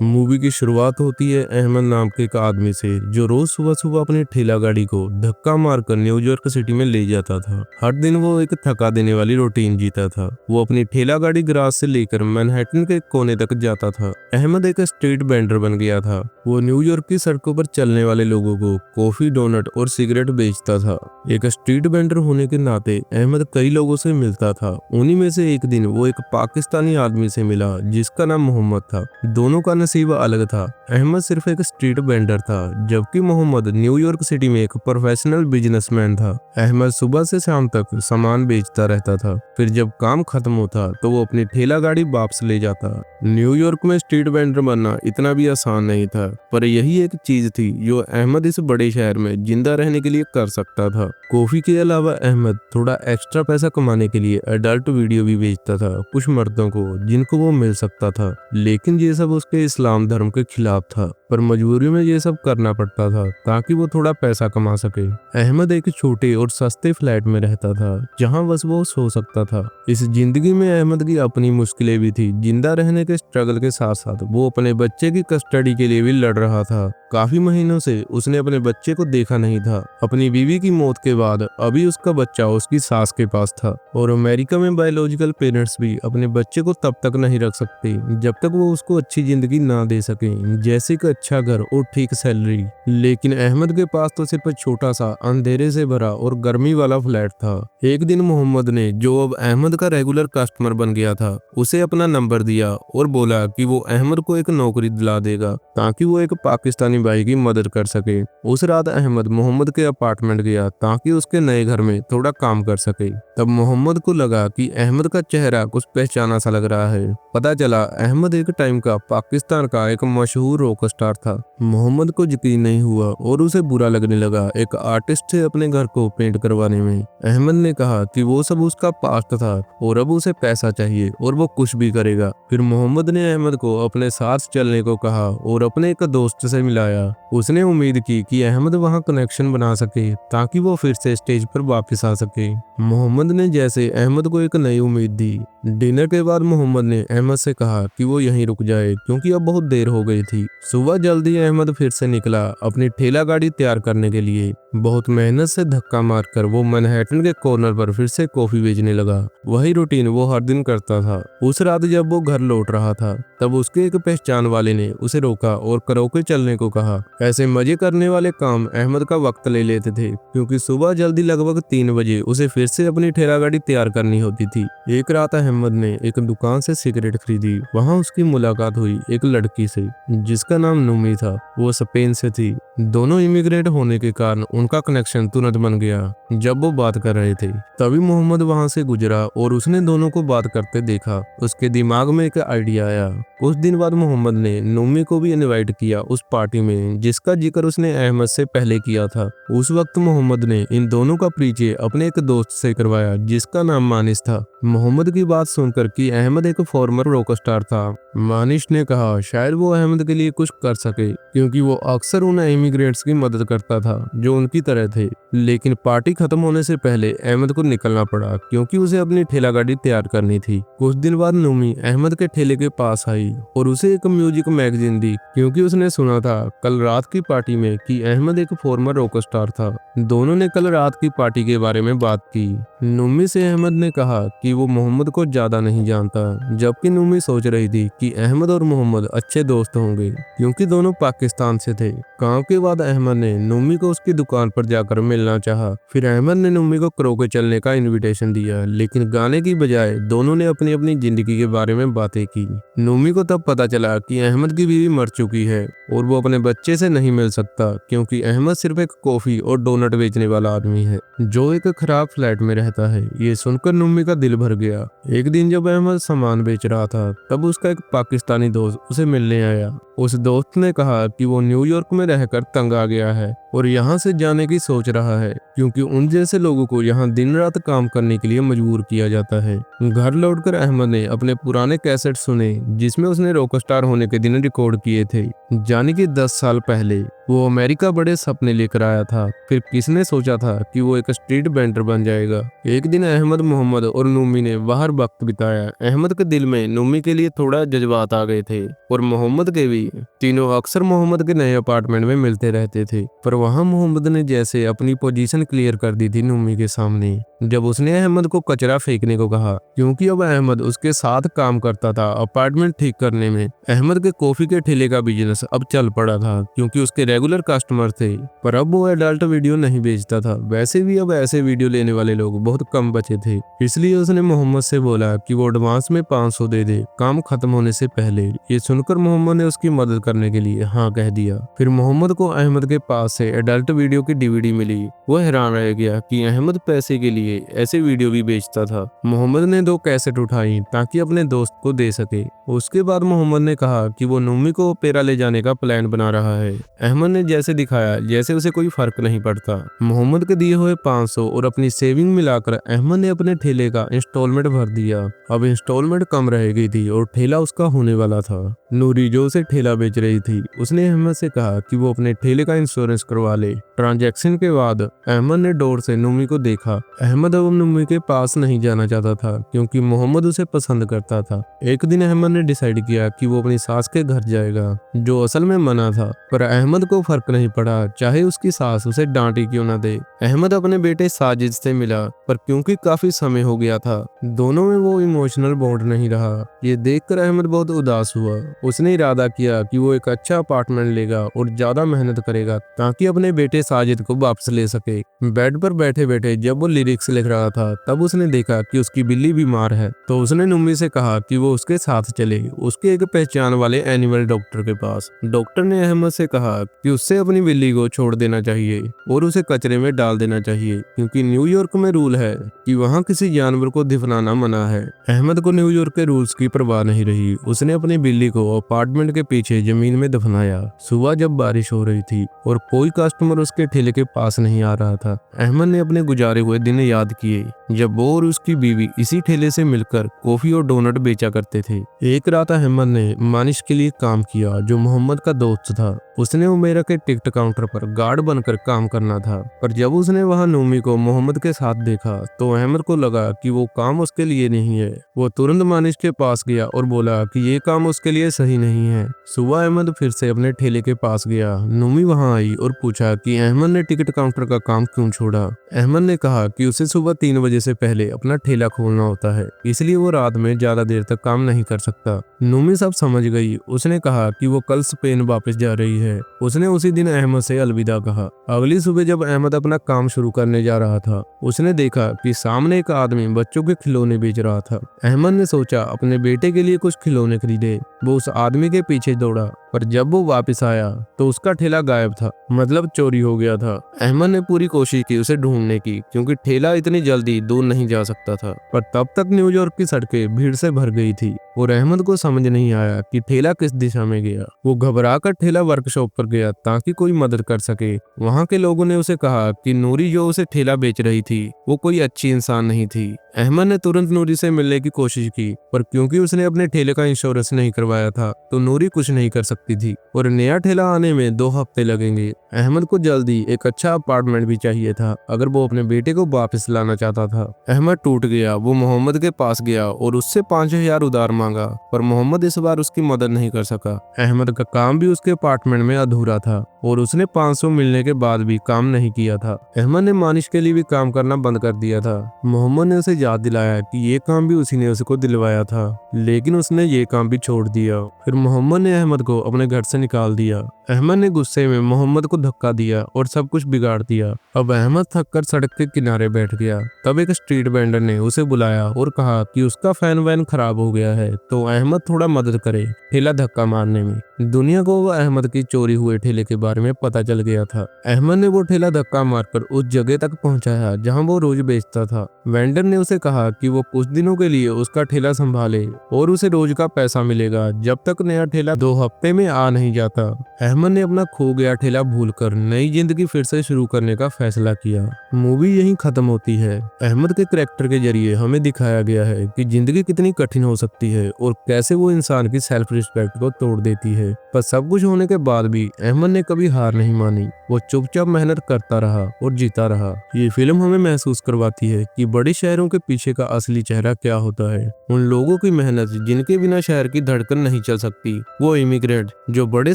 Movie की शुरुआत होती है अहमद नाम के एक आदमी से जो रोज सुबह सुबह अपनी ठेला गाड़ी को धक्का मारकर न्यूयॉर्क सिटी में ले जाता था। हर दिन वो एक थका देने वाली रूटीन जीता था। वो अपनी ठेला गाड़ी गराज से लेकर मैनहट्टन के कोने तक जाता था। अहमद एक स्ट्रीट वेंडर बन गया था। वो न्यूयॉर्क की सड़कों पर चलने वाले लोगों को कॉफी, डोनट और सिगरेट बेचता था। एक स्ट्रीट वेंडर होने के नाते अहमद कई लोगों से मिलता था। उन्हीं में से एक दिन वो एक पाकिस्तानी आदमी से मिला जिसका नाम मोहम्मद था। दोनों का नसीब अलग था। अहमद सिर्फ एक स्ट्रीट वेंडर था, जबकि मोहम्मद न्यूयॉर्क सिटी में एक प्रोफेशनल बिजनेसमैन था। अहमद सुबह से शाम तक सामान बेचता रहता था। फिर जब काम खत्म होता तो वो अपनी ठेला गाड़ी वापस ले जाता। न्यूयॉर्क में स्ट्रीट वेंडर बनना इतना भी आसान नहीं था, पर यही एक चीज थी जो अहमद इस बड़े शहर में जिंदा रहने के लिए कर सकता था। कॉफी के अलावा अहमद थोड़ा एक्स्ट्रा पैसा कमाने के लिए अडल्ट वीडियो भी बेचता था कुछ मर्दों को जिनको वो मिल सकता था। लेकिन ये सब उसके इस्लाम धर्म के खिलाफ था, पर मजबूरी में ये सब करना पड़ता था ताकि वो थोड़ा पैसा कमा सके। अहमद एक छोटे और सस्ते फ्लैट में रहता था जहां बस वो सो सकता था। इस जिंदगी में अहमद की अपनी मुश्किलें भी थी। जिंदा रहने के स्ट्रगल के साथ साथ वो अपने बच्चे की कस्टडी के लिए भी लड़ रहा था। काफी महीनों से उसने अपने बच्चे को देखा नहीं था। अपनी बीवी की मौत के बाद अभी उसका बच्चा उसकी सास के पास था, और अमेरिका में बायोलॉजिकल पेरेंट्स भी अपने बच्चे को तब तक नहीं रख सकते जब तक वो उसको अच्छी जिंदगी ना दे सके, जैसे कि अच्छा घर और ठीक सैलरी। लेकिन अहमद के पास तो सिर्फ छोटा सा अंधेरे से भरा और गर्मी वाला फ्लैट था। एक दिन मोहम्मद ने, जो अब अहमद का रेगुलर कस्टमर बन गया था, उसे अपना नंबर दिया और बोला कि वो अहमद को एक नौकरी दिला देगा ताकि वो एक पाकिस्तानी भाई की मदद कर सके। उस रात अहमद मोहम्मद के अपार्टमेंट गया ताकि उसके नए घर में थोड़ा काम कर सके। तब मोहम्मद को लगा कि अहमद का चेहरा कुछ पहचाना सा लग रहा है। पता चला अहमद एक टाइम का पाकिस्तान का एक मशहूर रॉक स्टार था। मोहम्मद को यकीन नहीं हुआ और उसे बुरा लगने लगा एक आर्टिस्ट से अपने घर को पेंट करवाने में। अहमद ने कहा कि वो सब उसका पास्ट था और अब उसे पैसा चाहिए और वो कुछ भी करेगा। फिर मोहम्मद ने अहमद को अपने साथ चलने को कहा और अपने एक दोस्त से मिलाया। उसने उम्मीद की कि अहमद वहां कनेक्शन बना सके ताकि वो फिर से स्टेज पर वापस आ सके। मोहम्मद ने जैसे अहमद को एक नई उम्मीद दी। डिनर के बाद मोहम्मद ने अहमद से कहा कि वो यहीं रुक जाए क्योंकि अब बहुत देर हो गई थी। सुबह जल्दी अहमद फिर से निकला अपनी ठेला गाड़ी तैयार करने के लिए। बहुत मेहनत से धक्का मारकर वो मैनहट्टन के कॉर्नर पर फिर से कॉफी बेचने लगा। वही रूटीन वो हर दिन करता था। उस रात जब वो घर लौट रहा था तब उसके एक पहचान वाले ने उसे रोका और कराओके चलने को कहा। ऐसे मजे करने वाले काम अहमद का वक्त ले लेते थे क्योंकि सुबह जल्दी लगभग 3 बजे उसे फिर से अपनी ठेला गाड़ी तैयार करनी होती थी। एक रात अहमद ने एक दुकान से सिगरेट खरीदी। वहां उसकी मुलाकात हुई एक लड़की से जिसका नाम नुमी था। वो स्पेन से थी। दोनों इमिग्रेंट होने के कारण उनका कनेक्शन तुरंत बन गया। जब वो बात कर रहे थे तभी मोहम्मद वहां से गुजरा और उसने दोनों को बात करते देखा। उसके दिमाग में एक आइडिया आया। कुछ दिन बाद मोहम्मद ने नुमी को भी इनवाइट किया उस पार्टी में जिसका जिक्र उसने अहमद से पहले किया था। उस वक्त मोहम्मद ने इन दोनों का परिचय अपने एक दोस्त से करवाया जिसका नाम मानिश था। मोहम्मद की बात सुनकर कि अहमद एक फॉर्मर रॉक स्टार था, मानिश ने कहा शायद वो अहमद के लिए कुछ कर सके क्योंकि वो अक्सर उन इमिग्रेंट्स की मदद करता था जो उनकी तरह थे। लेकिन पार्टी खत्म होने से पहले अहमद को निकलना पड़ा क्योंकि उसे अपनी ठेला गाड़ी तैयार करनी थी। कुछ दिन बाद नुमी अहमद के ठेले के पास आई और उसे एक म्यूजिक मैगजीन दी क्योंकि उसने सुना था कल रात की पार्टी में कि अहमद एक फॉर्मर रॉक स्टार था। दोनों ने कल रात की पार्टी के बारे में बात की। नुमी से अहमद ने कहा कि वो मोहम्मद को ज्यादा नहीं जानता, जबकि नुमी सोच रही थी कि अहमद और मोहम्मद अच्छे दोस्त होंगे क्योंकि दोनों पाकिस्तान से थे। काम के बाद अहमद ने नुमी को उसकी दुकान पर जाकर मिलना चाहा। फिर अहमद ने नुमी को कराओके चलने का इनविटेशन दिया, लेकिन गाने की बजाय दोनों ने अपनी अपनी जिंदगी के बारे में बातें की। नुमी को तब पता चला कि अहमद की बीवी मर चुकी है और वो अपने बच्चे से नहीं मिल सकता क्योंकि अहमद सिर्फ एक कॉफी और डोनट बेचने वाला आदमी है जो एक खराब फ्लैट में रहता है। ये सुनकर नुमी का दिल भर गया। एक दिन जब अहमद सामान बेच रहा था तब उसका एक पाकिस्तानी दोस्त उसे मिलने आया। उस दोस्त ने कहा कि वो न्यूयॉर्क में रहकर तंग आ गया है और यहाँ से जाने की सोच रहा है क्योंकि उन जैसे लोगों को यहाँ दिन रात काम करने के लिए मजबूर किया जाता है। घर लौटकर अहमद ने अपने पुराने कैसेट सुने जिसमें उसने रॉक स्टार होने के दिन रिकॉर्ड किए थे, यानी कि 10 साल पहले। वो अमेरिका बड़े सपने लेकर आया था। फिर किसने सोचा था कि वो एक स्ट्रीट वेंडर बन जाएगा। एक दिन अहमद, मोहम्मद और नूमी ने बाहर वक्त बिताया। अहमद के दिल में नूमी के लिए थोड़ा जज्बात आ गए थे और मोहम्मद के भी। तीनों अक्सर मोहम्मद के नए अपार्टमेंट में मिलते रहते थे, पर वहां मोहम्मद ने जैसे अपनी पोजीशन क्लियर कर दी थी नूमी के सामने जब उसने अहमद को कचरा फेंकने को कहा, क्योंकि अब अहमद उसके साथ काम करता था अपार्टमेंट ठीक करने में। अहमद के कॉफी के ठेले का बिजनेस अब चल पड़ा था क्योंकि उसके रेगुलर कस्टमर थे, पर अब वो एडल्ट वीडियो नहीं बेचता था। वैसे भी अब ऐसे वीडियो लेने वाले लोग बहुत कम बचे थे, इसलिए उसने मोहम्मद से बोला कि वो एडवांस में 500 दे दे काम खत्म होने से पहले। ये सुनकर मोहम्मद ने उसकी मदद करने के लिए हाँ कह दिया। फिर मोहम्मद को अहमद के पास से एडल्ट वीडियो की डीवीडी मिली। वो हैरान रह गया कि अहमद पैसे के लिए ऐसे वीडियो भी बेचता था। मोहम्मद ने 2 कैसेट उठाई ताकि अपने दोस्त को दे सके। उसके बाद मोहम्मद ने कहा कि वो नूमी को ओपेरा ले जाने का प्लान बना रहा है। अहमद ने जैसे दिखाया जैसे उसे कोई फर्क नहीं पड़ता। मोहम्मद के दिए हुए 500 और अपनी सेविंग मिलाकर अहमद ने अपने ठेले का इंस्टॉलमेंट भर दिया। अब इंस्टॉलमेंट कम रह गई थी और ठेला उसका होने वाला था। नूरी जो उसे ठेला बेच रही थी, उसने अहमद से कहा कि वो अपने ठेले का इंश्योरेंस करवा ले। ट्रांजैक्शन के बाद अहमद ने डोर से नूमी को देखा। अहमद अब नूमी के पास नहीं जाना चाहता था क्योंकि मोहम्मद उसे पसंद करता था। एक दिन अहमद ने डिसाइड किया कि वो अपनी सास के घर जाएगा, जो असल में मना था, पर अहमद को फर्क नहीं पड़ा चाहे उसकी सास उसे डांटी क्यों न दे। अहमद अपने बेटे साजिद से मिला, पर क्योंकि काफी समय हो गया था, दोनों में वो इमोशनल बॉन्ड नहीं रहा। ये देखकर अहमद बहुत उदास हुआ। उसने इरादा किया कि वो एक अच्छा अपार्टमेंट लेगा और ज्यादा मेहनत करेगा ताकि अपने बेटे साजिद को वापस ले सके। बेड पर बैठे बैठे जब वो लिरिक्स लिख रहा था, तब उसने देखा कि उसकी बिल्ली बीमार है, तो उसने नूमी से कहा कि वो उसके साथ चले उसके एक पहचान वाले एनिमल डॉक्टर के पास। डॉक्टर ने अहमद से कहा कि उससे अपनी बिल्ली को छोड़ देना चाहिए और उसे कचरे में डाल देना चाहिए, क्योंकि न्यूयॉर्क में रूल है कि वहाँ किसी जानवर को दफनाना मना है। अहमद को न्यूयॉर्क के रूल्स की परवाह नहीं रही। उसने अपनी बिल्ली को अपार्टमेंट के पीछे जमीन में दफनाया। सुबह जब बारिश हो रही थी और कोई कस्टमर उसके ठेले के पास नहीं आ रहा था, अहमद ने अपने गुजारे हुए दिन याद किए जब वो और उसकी बीवी इसी ठेले से मिलकर कॉफी और डोनट बेचा करते थे। एक रात अहमद ने मानिश के लिए काम किया, जो मोहम्मद का दोस्त था। उसने उमेरा के टिकट काउंटर पर गार्ड बनकर काम करना था, पर जब उसने वहां नूमी को मोहम्मद के साथ देखा तो अहमद को लगा कि वो काम उसके लिए नहीं है। वो तुरंत मानिश के पास गया और बोला कि ये काम उसके लिए सही नहीं है। सुबह अहमद फिर से अपने ठेले के पास गया। नूमी वहां आई और पूछा कि अहमद ने टिकट काउंटर का काम क्यों छोड़ा। अहमद ने कहा कि उसे सुबह 3 बजे से पहले अपना ठेला खोलना होता है, इसलिए वो रात में ज्यादा देर तक काम नहीं कर सकता। नूमी सब समझ गई। उसने कहा कि वो कल स्पेन वापस जा रही है। उसने उसी दिन अहमद से अलविदा कहा। अगली सुबह जब अहमद अपना काम शुरू करने जा रहा था, उसने देखा कि सामने एक आदमी बच्चों के खिलौने बेच रहा था। अहमद ने सोचा अपने बेटे के लिए कुछ खिलौने खरीदे। वो उस आदमी के पीछे दौड़ा, पर जब वो वापस आया तो उसका ठेला गायब था, मतलब चोरी हो गया था। अहमद ने पूरी कोशिश की उसे ढूंढने की, क्योंकि ठेला इतनी जल्दी दूर नहीं जा सकता था, पर तब तक न्यूयॉर्क की सड़कें भीड़ से भर गई थी और अहमद को समझ नहीं आया कि ठेला किस दिशा में गया। वो घबराकर ठेला वर्कशॉप पर गया ताकि कोई मदद कर सके। वहाँ के लोगों ने उसे कहा कि नूरी जो उसे ठेला बेच रही थी वो कोई अच्छी इंसान नहीं थी। अहमद ने तुरंत नूरी से मिलने की कोशिश की, पर क्योंकि उसने अपने ठेले का इंश्योरेंस नहीं करवाया था तो नूरी कुछ नहीं कर सकती थी और नया ठेला आने में 2 हफ्ते लगेंगे। अहमद को जल्दी एक अच्छा अपार्टमेंट भी चाहिए था अगर वो अपने बेटे को वापस लाना चाहता था। अहमद टूट गया। वो मोहम्मद के पास गया और उससे 5000 उधार मांगा, पर मोहम्मद इस बार उसकी मदद नहीं कर सका। अहमद का काम भी उसके अपार्टमेंट में अधूरा था और उसने 500 मिलने के बाद भी काम नहीं किया था। अहमद ने मानिश के लिए भी काम करना बंद कर दिया था। मोहम्मद ने उसे याद दिलाया कि ये काम भी उसी ने उसको दिलवाया था, लेकिन उसने ये काम भी छोड़ दिया। फिर मोहम्मद ने अहमद को अपने घर से निकाल दिया। अहमद ने गुस्से में मोहम्मद को धक्का दिया और सब कुछ बिगाड़ दिया। अब अहमद थककर सड़क के किनारे बैठ गया। तब एक स्ट्रीट वेंडर ने उसे बुलाया और कहा कि उसका फैन वैन खराब हो गया है, तो अहमद थोड़ा मदद करे ठेला धक्का मारने में। दुनिया को वो अहमद की चोरी हुए ठेले के बारे में पता चल गया था। अहमद ने वो ठेला धक्का मारकर उस जगह तक पहुंचाया जहां वो रोज बेचता था। वेंडर ने उसे कहा कि वो कुछ दिनों के लिए उसका ठेला संभाले और उसे रोज का पैसा मिलेगा जब तक नया ठेला 2 हफ्ते में आ नहीं जाता। अहमद ने अपना खो गया ठेला भूलकर नई जिंदगी फिर से शुरू करने का फैसला किया। मूवी यहीं खत्म होती है। अहमद के करैक्टर के जरिए हमें दिखाया गया है कि जिंदगी कितनी कठिन हो सकती है और कैसे वो इंसान की सेल्फ रिस्पेक्ट को तोड़ देती है। पर सब कुछ होने के बाद भी अहमद ने कभी कभी हार नहीं मानी। वो चुपचाप मेहनत करता रहा और जीता रहा। ये फिल्म हमें महसूस करवाती है कि बड़े शहरों के पीछे का असली चेहरा क्या होता है। उन लोगों की मेहनत जिनके बिना शहर की धड़कन नहीं चल सकती। वो इमिग्रेंट जो बड़े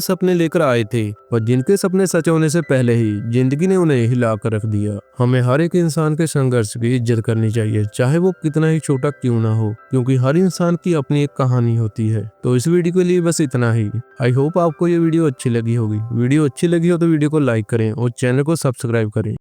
सपने लेकर आए थे और जिनके सपने सच होने से पहले ही जिंदगी ने उन्हें हिला कर रख दिया। हमें हर एक इंसान के संघर्ष की इज्जत करनी चाहिए, चाहे वो कितना ही छोटा क्यों ना हो, क्योंकि हर इंसान की अपनी एक कहानी होती है। तो इस वीडियो के लिए बस इतना ही। आई होप आपको ये वीडियो अच्छी लगी होगी। वीडियो अच्छी लगी हो तो वीडियो को लाइक करें और चैनल को सब्सक्राइब करें।